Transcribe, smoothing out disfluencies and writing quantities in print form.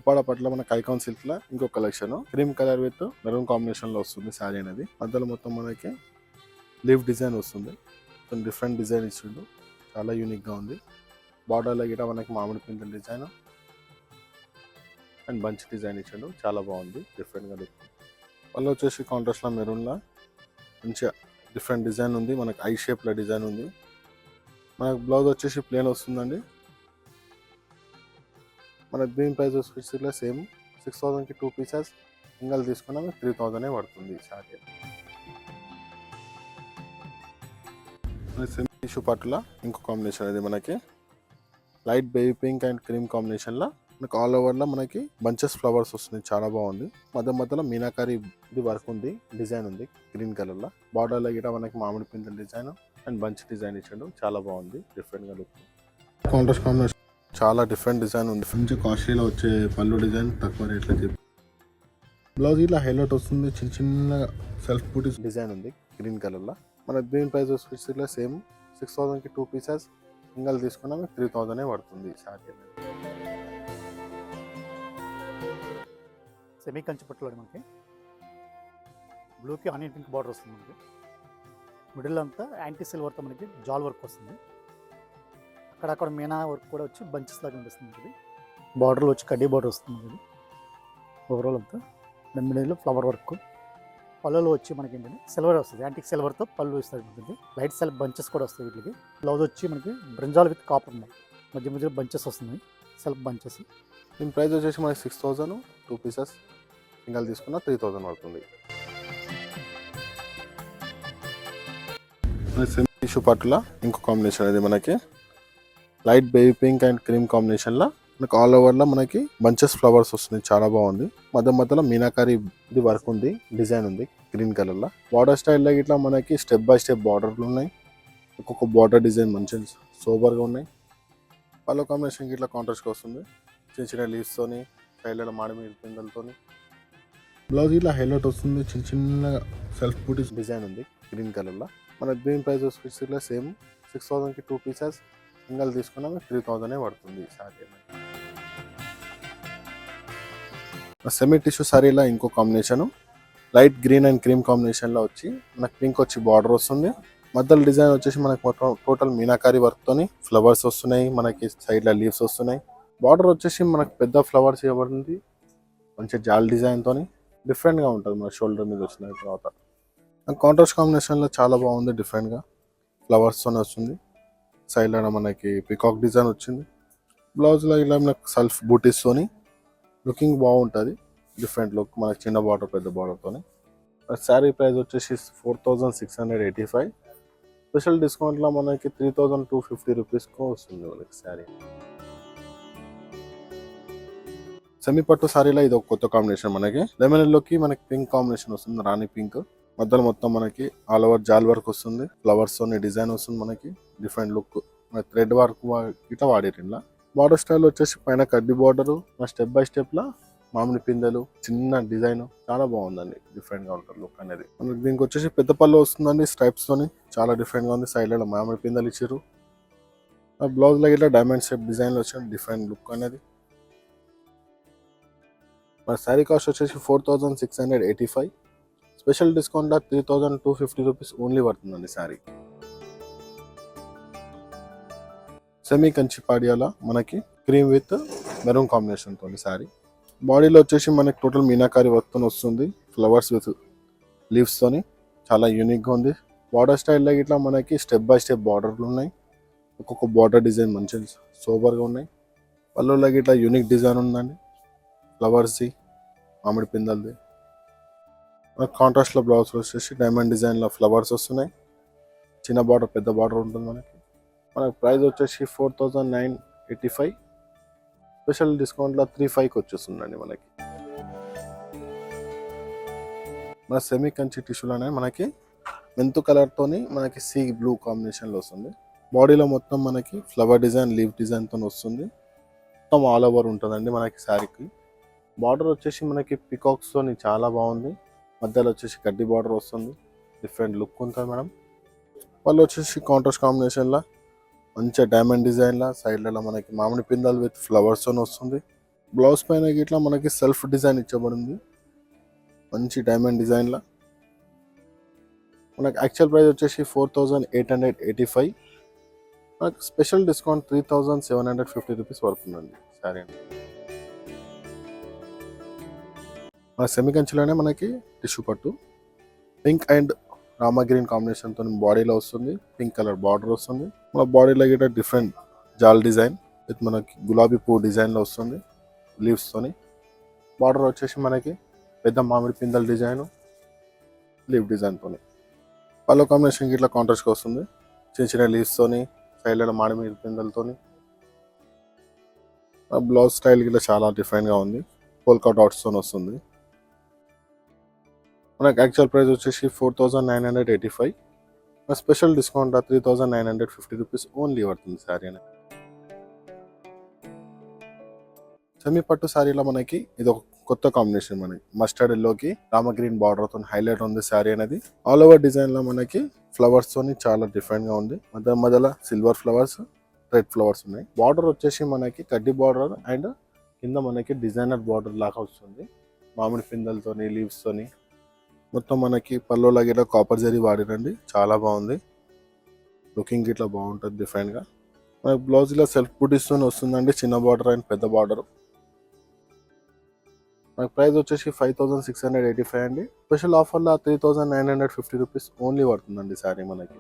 ఉప్పాడ పట్ల మనకి icon silk లా ఇంకో collection cream colour with maroon combination లో వస్తుంది శారీ అనేది. మధ్యలో మొత్తం మనకి లీఫ్ డిజైన్ వస్తుంది. డిఫరెంట్ డిజైన్ ఇచ్చిండు, చాలా యూనిక్ గా ఉంది. బార్డర్ లో గిట మనకి మామిడి పిందెల డిజైన్ అండ్ బంచ్ డిజైన్ ఇచ్చిండు, చాలా బాగుంది, డిఫరెంట్ గా లుక్. వాళ్ళు వచ్చేసి కాంట్రాస్ట్ లా మెరూన్ లా మంచిగా డిఫరెంట్ డిజైన్ ఉంది, మనకి ఐ షేప్ లో డిజైన్ ఉంది. మనకు బ్లౌజ్ వచ్చేసి ప్లేన్ వస్తుందండి. మన దీని ప్రైస్ వచ్చేసి సేమ్ 6000కి 2 పీసెస్ సింగల్ తీసుకున్నా 3000 పడుతుంది శారీ. సెమీ టిష్యూ పట్టులా ఇంకో కాంబినేషన్ అది మనకి light baby pink and cream combination లా మనకి ఆల్ ఓవర్ లా మనకి బంచెస్ ఫ్లవర్స్ వస్తుంది, చాలా బాగుంది. మధ్యలో మీనాకారి ఇది వర్క్ ఉంది, డిజైన్ ఉంది గ్రీన్ కలర్ లో. బార్డర్ లో గిట మనకి మామిడి పిందెల డిజైన్ అండ్ బంచ్ డిజైన్ ఇచ్చాడు, చాలా బాగుంది, డిఫరెంట్ గా లుక్. కాంట్రాస్ట్ కాంబినేషన్ చాలా డిఫరెంట్ డిజైన్ ఉంది. మంచి కాస్ట్లీలో వచ్చే పళ్ళు డిజైన్ తక్కువ రేట్లో చెప్పి బ్లౌజ్ ఇలా హైలైట్ వస్తుంది, చిన్న చిన్న సెల్ఫ్ బూటీ డిజైన్ ఉంది గ్రీన్ కలర్ లో. మన దీని ప్రైస్ వచ్చేసి సేమ్ 6000కి 2 పీసెస్ సింగల్ తీసుకున్నా 3000 పడుతుంది శారీ. సెమీ కంచి పట్టులో మనకి బ్లూకి ఆనియన్ పింక్ బార్డర్ వస్తుంది. మనకి మిడిల్ అంతా యాంటీ సిల్వర్తో మనకి జాల్ వర్క్ వస్తుంది. అక్కడక్కడ మీనా వర్క్ కూడా వచ్చి బంచెస్ లాగా కనిపిస్తుంది. మనకి బార్డర్లో వచ్చి కడ్డీ బార్డర్ వస్తుంది. మనకి ఓవరాల్ అంతా దాని మిడిల్లో ఫ్లవర్ వర్క్. పళ్ళులో వచ్చి మనకి ఏంటంటే సిల్వర్ వస్తుంది, యాంటిక్ సిల్వర్తో పళ్ళు ఇస్తుంది. ఉంటుంది లైట్ సెల్ఫ్ బంచెస్ కూడా వస్తాయి వీటికి. బ్లౌజ్ వచ్చి మనకి బ్రింజాల్ విత్ కాపర్ ఉన్నాయి, మధ్యలో బంచెస్ వస్తున్నాయి, సెల్ఫ్ బంచెస్. దీని ప్రైస్ వచ్చేసి మనకి 6000, 2 పీసెస్ సింగల్ తీసుకున్నా 3000 పడుతుంది. సెమీ టిష్యూ పట్టులా ఇంకో కాంబినేషన్ అది మనకి light baby pink and cream combination లా మనకి ఆల్ ఓవర్ లా మనకి బంచెస్ ఫ్లవర్స్ వస్తుంది, చాలా బాగుంది. మధ్యలో మీనాకారి ఇది వర్క్ ఉంది, డిజైన్ ఉంది గ్రీన్ కలర్ లా. బార్డర్ స్టైల్ ఇట్లా మనకి స్టెప్ బై స్టెప్ బార్డర్లు ఉన్నాయి. ఒక్కొక్క బార్డర్ డిజైన్ మంచి సూపర్ గా ఉన్నాయి. పళ్ళు కాంబినేషన్ ఇట్లా కాంట్రాస్ట్ వస్తుంది, చిన్న చిన్న లీవ్స్ తోని సైడ్ల మామిడి పిందెలతోని. బ్లౌజ్ ఇలా హైలైట్ వస్తుంది, చిన్న చిన్న సెల్ఫ్ బూటీ డిజైన్ ఉంది గ్రీన్ కలర్ లో. మన దీని ప్రైస్ వచ్చేసి సేమ్ 6000కి 2 పీసెస్ సింగల్ తీసుకున్నా 3000 పడుతుంది శారీ. సెమీ టిష్యూ శారీలో ఇంకో combination light green and cream combination లో వచ్చి మనకి పింక్ వచ్చి బార్డర్ వస్తుంది. మధ్యలో డిజైన్ వచ్చేసి మనకి టోటల్ మీనాకారి వర్క్ తోని ఫ్లవర్స్ వస్తున్నాయి, మనకి సైడ్ లో లీవ్స్ వస్తున్నాయి. బార్డర్ వచ్చేసి మనకి పెద్ద ఫ్లవర్స్ ఇవ్వబడింది, మంచి జాల్ డిజైన్ తోని డిఫరెంట్ గా ఉంటుంది. మన షోల్డర్ మీద వచ్చిన తర్వాత కాంట్రాస్ట్ కాంబినేషన్ లో చాలా బాగుంది, డిఫరెంట్ గా ఫ్లవర్స్ తోనే వస్తుంది. సైడ్ లో మనకి పికాక్ డిజైన్ వచ్చింది. బ్లౌజ్ లో ఇలా మనకి సెల్ఫ్ బూటీస్ తోని లుకింగ్ బాగుంటుంది, డిఫరెంట్ లుక్. మనకి చిన్న బార్డర్ పెద్ద బార్డర్ తోని. శారీ ప్రైస్ వచ్చేసి 4685. స్పెషల్ డిస్కౌంట్ లో మనకి 3250 రూపీస్ కు వస్తుంది మనకి శారీ. సెమీ పట్టు సారీలో ఇది ఒక కొత్త కాంబినేషన్. మనకి లెమన్ ఎల్లోకి మనకి పింక్ కాంబినేషన్ వస్తుంది, రాణి పింక్. మధ్యలో మొత్తం మనకి ఆల్ ఓవర్ జాల్ వర్క్ వస్తుంది, ఫ్లవర్స్ తోని డిజైన్ వస్తుంది, మనకి డిఫరెంట్ లుక్. థ్రెడ్ వర్క్ ఇట్లా వాడేరు. ఇలా బార్డర్ స్టైల్ వచ్చేసి పైన కడ్డీ బార్డర్, స్టెప్ బై స్టెప్ లా మామిడి పిందెలు, చిన్న డిజైన్, చాలా బాగుందండి, డిఫరెంట్ గా ఉంటుంది లుక్ అనేది. మనకి దీనికి వచ్చేసి పెద్ద పళ్ళు వస్తుందండి స్ట్రైప్స్ తోని, చాలా డిఫరెంట్ గా ఉంది. సైడ్ లో మామిడి పిందెలు ఇచ్చారు. బ్లౌజ్ లో ఇట్లా డైమండ్ షేప్ డిజైన్ లో వచ్చిన డిఫరెంట్ లుక్ అనేది. మన శారీ కాస్ట్ వచ్చేసి 4685. స్పెషల్ డిస్కౌంట్ 3250 రూపీస్ ఓన్లీ పడుతుందండి శారీ. సెమీ కంచి పాడియాలా మనకి క్రీమ్ విత్ మెరూన్ కాంబినేషన్ తోని శారీ. బాడీలో వచ్చేసి మనకి టోటల్ మీనాకారి వర్క్ తో వస్తుంది, ఫ్లవర్స్ విత్ లీవ్స్ తోని, చాలా యూనిక్ గా ఉంది. బార్డర్ స్టైల్లో ఇట్లా మనకి స్టెప్ బై స్టెప్ బార్డర్లు ఉన్నాయి. ఒక్కొక్క బార్డర్ డిజైన్ మంచి సూపర్ గా ఉన్నాయి. పళ్ళులో ఇట్లా యూనిక్ డిజైన్ ఉందండి, ఫ్లవర్స్ది, మామిడి పిందల్ది. కాంట్రాస్ట్ లో బ్లౌజ్ వచ్చేసి డైమండ్ డిజైన్ లో ఫ్లవర్స్ వస్తున్నాయి. చిన్న బార్డర్ పెద్ద బార్డర్ ఉంటుంది మనకి. మనకి ప్రైస్ వచ్చేసి 4985. స్పెషల్ డిస్కౌంట్ లో 35కి వచ్చేస్తుందండి మనకి. మన సెమీ కంచి టిష్యూలోనే మనకి మెంతు కలర్ తోని మనకి సీ బ్లూ కాంబినేషన్ లో వస్తుంది. బాడీలో మొత్తం మనకి ఫ్లవర్ డిజైన్, లీవ్ డిజైన్ తో వస్తుంది. మొత్తం ఆల్ ఓవర్ ఉంటుందండి మనకి శారీకి. బార్డర్ వచ్చేసి మనకి పికాక్స్ తోని చాలా బాగుంది. మధ్యలో వచ్చేసి కడ్డీ బార్డర్ వస్తుంది, డిఫరెంట్ లుక్ ఉంటుంది మేడం. వాళ్ళు వచ్చేసి కాంట్రాస్ట్ కాంబినేషన్లో మంచిగా డైమండ్ డిజైన్లో సైడ్లలో మనకి మామిడి పిందెలు విత్ ఫ్లవర్స్ తోని వస్తుంది. బ్లౌజ్ పైన ఇట్లా మనకి సెల్ఫ్ డిజైన్ ఇచ్చబడింది, మంచి డైమండ్ డిజైన్లో. మనకి యాక్చువల్ ప్రైస్ వచ్చేసి 4885. మనకి స్పెషల్ డిస్కౌంట్ 3750 రూపీస్ పడుతుందండి సారీ అండి. మన సెమీ కంచిలోనే మనకి టిష్యూ పట్టు పింక్ అండ్ రామా గ్రీన్ కాంబినేషన్తో బాడీలో వస్తుంది. పింక్ కలర్ బార్డర్ వస్తుంది. మన బాడీలో గిట్ట డిఫరెంట్ జాల్ డిజైన్ విత్ మనకి గులాబీ పువ్వు డిజైన్లో వస్తుంది లీవ్స్తోని. బార్డర్ వచ్చేసి మనకి పెద్ద మామిడి పిందల డిజైన్ లీవ్ డిజైన్తోని. పల్లో కాంబినేషన్ ఇట్లా కాంట్రాస్ట్గా వస్తుంది, చిన్న చిన్న లీవ్స్తోని సైడ్లో మామిడి పిందలతోని. బ్లౌజ్ స్టైల్ గిట్లా చాలా డిఫరెంట్గా ఉంది, పోల్కా డాట్స్తో వస్తుంది. మనకి యాక్చువల్ ప్రైస్ వచ్చేసి 4985. స్పెషల్ డిస్కౌంట్ 3950 రూపీస్ ఓన్లీ పడుతుంది శారీ అనేది. సెమీ పట్టు శారీలో మనకి ఇది ఒక కొత్త కాంబినేషన్, మనకి మస్టర్డ్ ఎల్లోకి రామ గ్రీన్ బార్డర్ తో హైలైట్ ఉంది శారీ అనేది. ఆల్ ఓవర్ డిజైన్ లో మనకి ఫ్లవర్స్ తోని చాలా డిఫరెంట్ గా ఉంది. మధ్యలో సిల్వర్ ఫ్లవర్స్, రెడ్ ఫ్లవర్స్ ఉన్నాయి. బార్డర్ వచ్చేసి మనకి కడ్డీ బార్డర్ అండ్ కింద మనకి డిజైనర్ బార్డర్ లాగా వస్తుంది, మామిడి పిందలతోని లీవ్స్ తోని. మొత్తం మనకి పల్లో లాగా కాపర్ జరీ వాడిరండి, చాలా బాగుంది. లుకింగ్ ఇట్లా బాగుంటుంది డిఫరెంట్ గా. మనకి బ్లౌజ్ ఇలా సెల్ఫ్ బుటీస్ తోని వస్తుందండి, చిన్న బార్డర్ అండ్ పెద్ద బార్డర్. మనకి ప్రైస్ వచ్చేసి 5685 అండి. స్పెషల్ ఆఫర్లో 3950 రూపీస్ ఓన్లీ పడుతుందండి శారీ మనకి.